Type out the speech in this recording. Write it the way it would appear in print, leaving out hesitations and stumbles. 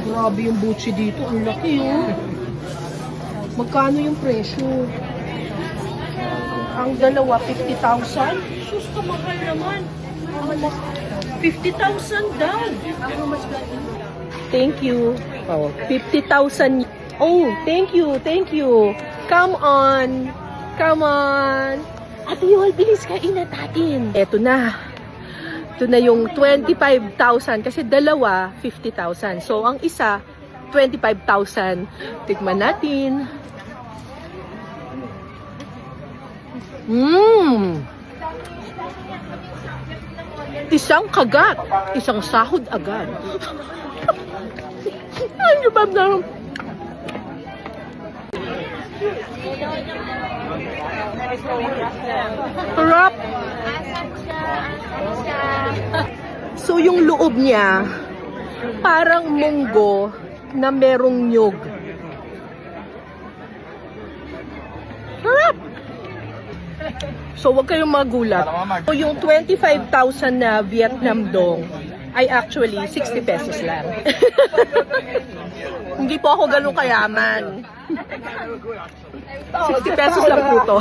Grabe yung buchi dito. Ang laki oh. Magkano yung presyo? Ang dalawa, 50,000? Sus, kamahal naman. 50,000 daw. Thank you. Oh, 50,000. Oh, thank you, thank you. Come on. Come on. Ate Yol, bilis kain na natin. Eto na. Ito na yung 25,000 kasi dalawa 50,000. So ang isa 25,000. Tikman natin. Isang kagat, isang sahod agad. Ang gabab na. Harap. So yung loob niya parang munggo na merong nyug. Harap. So wag kayong magulat. So yung 25,000 na Vietnam dong ay actually 60 pesos lang. Hindi po ako ganun kayaman. 60 pesos lang po to.